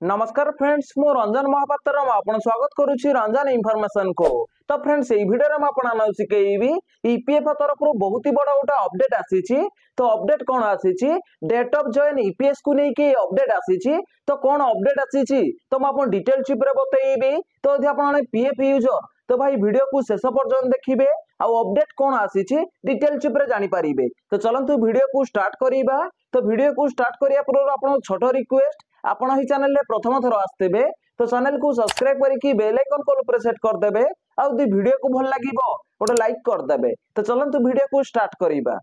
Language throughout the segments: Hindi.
नमस्कार फ्रेंड्स मो रंजन महापात्र आपण स्वागत करुछि रंजन इनफॉरमेशन को। तो फ्रेंड्स एई वीडियो रे म आपण शिखेबी ईपीएफ तरफ बहुत ही बड़ा गोटा अपडेट आसीछि। तो अपडेट कोन आसीछि डेट ऑफ जॉइन ईपीएस को नै कि अपडेट आसीछि। तो कोन अपडेट आसीछि तो म आपण डिटेल चिप रे बतैबी। तो यदि आपण पीएफ यूजर तो भाई वीडियो को शेष पर्यंत देखिबे आ अपडेट कोन आसीछि डिटेल चिप रे जानि परिबे। तो चलंतु वीडियो को स्टार्ट करिबा। तो वीडियो को स्टार्ट करिया पूर्व आपण छोटो रिक्वेस्ट आपण ही चैनल रे प्रथम थर आस्तेबे तो चैनल को सब्सक्राइब करके बेल आइकन को ऊपर सेट कर देबे। आ यदि वीडियो को भल लागिबो गोटे लाइक कर देबे। तो चलंतु वीडियो को स्टार्ट करिबा।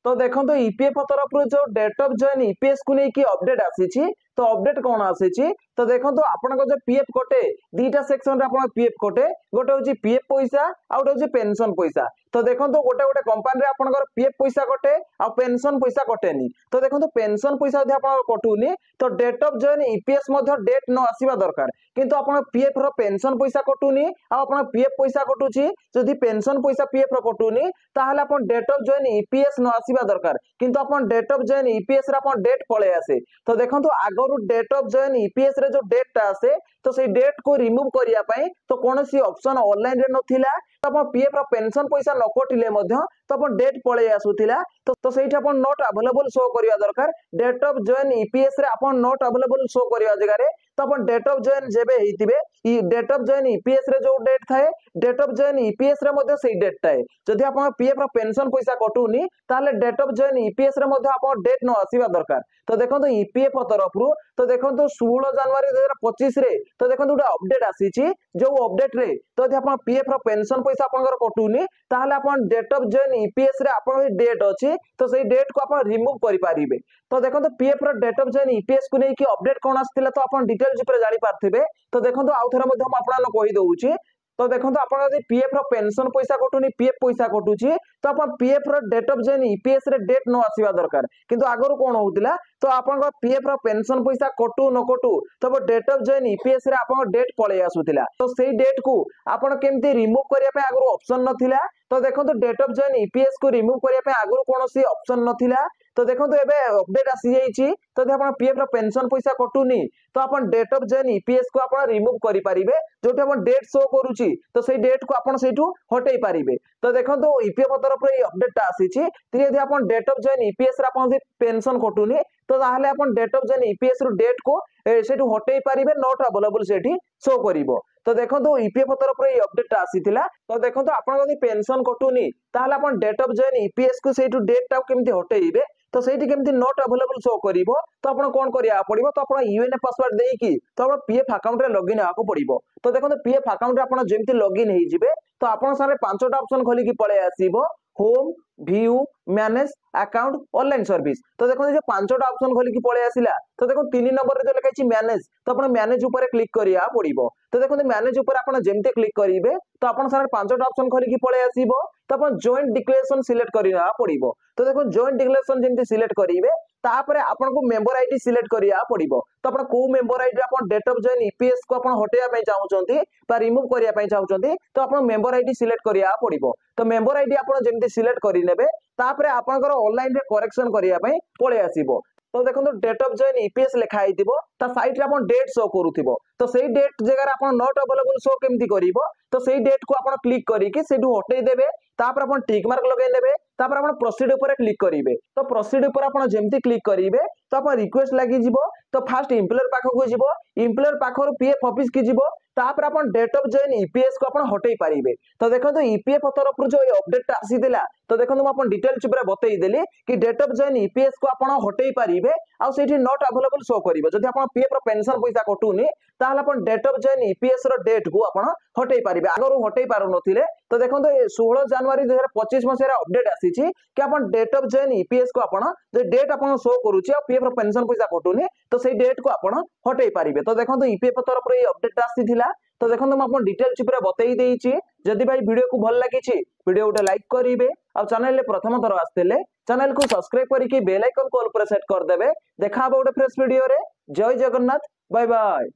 तो देखो ईपीएफ तरफ जो डेट ऑफ जॉइन ईपीएस को लेकिन अपडेट आसी। तो अपडेट कौन आसी तो देखो आपण जो पीएफ कटे दीटा सेक्शन रे पीएफ कटे गोटे हूँ पीएफ पैसा आ गोटे हूँ पेंशन पैसा। तो देखो गोटे गोटे कंपनी रे आपनकर पीएफ पैसा कटे आ पेंशन पैसा कटेनी। तो देखो पेंशन पैसा यदि आप कटुनी तो date of join EPS date न आसवा दरकार किंतु आप पीएफ रो पेंशन पैसा कटुनी आ पीएफ पैसा कटुची जदि पेंशन पैसा पीएफ रो कटुनी ताहले आपण डेट ऑफ जॉइन ईपीएस न आसवा दरकार किंतु आपण डेट ऑफ जॉइन ईपीएस रे आपण डेट पळे आसे। तो देखो आगरु डेट ऑफ जॉइन ईपीएस रे जो डेट आसे तो से डेट को रिमूव करिया पई तो कोनोसी ऑप्शन ऑनलाइन रे नथिला। तो आपण पीएफ रो पेंशन पैसा न कटिले मध्य तो आपण डेट पळे आसुथिला। तो सेठी आपण नॉट अवेलेबल शो करिया दरकार। डेट ऑफ जॉइन ईपीएस रे आपण नॉट अवेलेबल शो करिया जगह रे तो आपण डेट ऑफ जॉइन जेबे हेतिबे ई डेट ऑफ जॉइन ईपीएस रे जो डेट थाए डेट ऑफ जॉइन ईपीएस रे मध्य सेही डेट थाए। जदि आपण पीएफ रो पेंशन पैसा कटुनी ताले डेट ऑफ जॉइन ईपीएस रे मध्य आपण डेट न आसीबा दरकार। तो देखंतु ईपीएफ तरफरु तो देखंतु 16 जनवरी 2025 रे तो देखंतु उडा अपडेट आसीची जो अपडेट रे तो यदि आपण पीएफ रो पेंशन पैसा आपनकर कटुनी ताले आपण डेट ऑफ जॉइन ईपीएस रे आपण डेट अछि तो सेही डेट को आपण रिमूव करि पारिबे। तो देखंतु पीएफ रो डेट ऑफ जॉइन ईपीएस को नै कि अपडेट कोन आस्थिला तो आपण डिटेल ऊपर जानि पारथिबे। तो देखंतु आउ थरा मध्ये हम आपन कहि दउची। तो देखंतु आपण यदि पीएफ रो पेंशन पैसा कटुनी पीएफ पैसा कटुची तो आपण पीएफ रो डेट ऑफ जॉइन ईपीएस रे डेट न आसीबा दरकार किंतु आगरो कोन होउतिला तो आपण पीएफ रो पेंशन पैसा कटू न कटू तो डेट ऑफ जॉइन ईपीएस रे आपण डेट पळे आसुतिला। तो सेही डेट को आपण केमती रिमूव करिया पे आगरो ऑप्शन नथिला। तो देखंतु डेट ऑफ जॉइन ईपीएस को रिमूव करिया पे आगरो कोनोसी ऑप्शन नथिला। तो देखंतु एबे अपडेट आसी जाईची। तो यदि आपण पीएफ रो पेंशन पैसा कटुनी तो आपण डेट ऑफ जॉइन ईपीएस को आपण रिमूव करि पारिबे जोटी आपण डेट शो करूची तो सेही डेट को आपण सेठू हटै पारिबे। तो देखंतु ईपीएफ तरफ रे अपडेट आसीची यदि आपण डेट ऑफ जॉइन ईपीएस रे आपण पेंशन कटुनी तो ताहले आपण डेट ऑफ जॉइन ईपीएस रो डेट को सेठू हटै पारिबे नॉट अवेलेबल सेठी शो करिवो। तो देखो ईपीएफ तरफ रे अपडेट आसीथिला। तो देखो आपण यदि पेंशन कटुनी ताहले आपण डेट ऑफ जॉइन ईपीएस को सेठू डेट टा केमती हटैबे तो सेठी केमती नॉट अवेलेबल शो करिवो। तो आपण कोन करिया पड़िबो तो आपण यूएनए पासवर्ड देकी तो आपण पीएफ अकाउंट रे लॉगिन आको पड़िबो। तो देखो पीएफ अकाउंट रे आपण जेमती लॉगिन हे जिवे तो आपण सारे पांचटा ऑप्शन खोली की पळे आसीबो home view manage account online service. तो देखो जो पांचटा ऑप्शन खोली की पळे आसिला तो देखो 3 नंबर रे जो लिखाई मैनेज तो आपण मैनेज ऊपर क्लिक करिया पड़िबो। तो देखो मैनेज ऊपर आपण जेमते क्लिक करिवे तो आपण सारे पांचटा ऑप्शन खोली की पळे आसीबो तो आपण जॉइंट डिक्लेरेशन सिलेक्ट करिया पड़िबो। तो देखो जॉइंट डिक्लेरेशन जेमते सिलेक्ट करिवे तापरे आपण को मेंबर आईडी सिलेक्ट करिया पड़िबो। तो आपण को मेंबर आईडी आपण डेट ऑफ जॉइन ईपीएस को आपण हटेया पई चाहउचंती बा रिमूव करिया पई चाहउचंती तो आपण मेंबर आईडी सिलेक्ट करिया पड़िबो। तो मेंबर आईडी आपण जेमते सिलेक्ट करि नेबे तापरे आपनकर ऑनलाइन रे करेक्शन करिया पई पळे आसीबो। तो देखो डेट ऑफ जॉइन ईपीएस लिखा आइथिबो ता साइड रे आपण डेट शो करूथिबो। तो सेही डेट जगह आपण नॉट अवेलेबल शो केमती करिवो तो सेही डेट को आपण क्लिक करिके सेठू हटै देबे तापर आपण टिक मार्क लगाइ नेबे तापर आपण प्रोसीड ऊपर क्लिक करिवे। तो प्रोसीड ऊपर आपण जेमती क्लिक करिवे तो आपण रिक्वेस्ट लागि जिवो। तो फास्ट एम्प्लॉयर पाखो को जिवो एम्प्लॉयर पाखरो पीएफ ऑफिस की जिवो तापर आपण डेट ऑफ जॉइन ईपीएस को आपण हटै पारिबे। तो देखो ईपीएफ तरफ जो अपडेट आसीदिला तो देखो हम आपण डिटेल चिप रे बतै देली कि डेट ऑफ जॉइन ईपीएस को आपण हटै पारिबे आ सेठी नॉट अवेलेबल शो करिवो। जदि आपण पीएफ रो पेंशन पैसा कटुनी ताहले आपण डेट ऑफ जॉइन ईपीएस रो डेट को आपण हटै पारिबे आगरो हटै पारु नथिले। तो देखो 16 जनवरी 2025 मसे रे अपडेट आसीची कि आपण डेट ऑफ जॉइन ईपीएस को आपण जे डेट आपण शो करूची आ पीएफ रो पेंशन पैसा कटुनी तो सेही डेट को आपण हटै पारिबे। तो देखो ईपीएफ तरफ रे अपडेट आसीथिला। तो देखो हम अपन डिटेल चिप रे बतै देइची। जदि भाई वीडियो को भल लागिची वीडियो उटे लाइक करिवे और चैनल ले प्रथम थर आस्तेले चैनल को सब्सक्राइब करके बेल आइकन को ऑल पर सेट कर देबे। देखा बा उटे फ्रेश वीडियो रे। जय जगन्नाथ बाय बाय।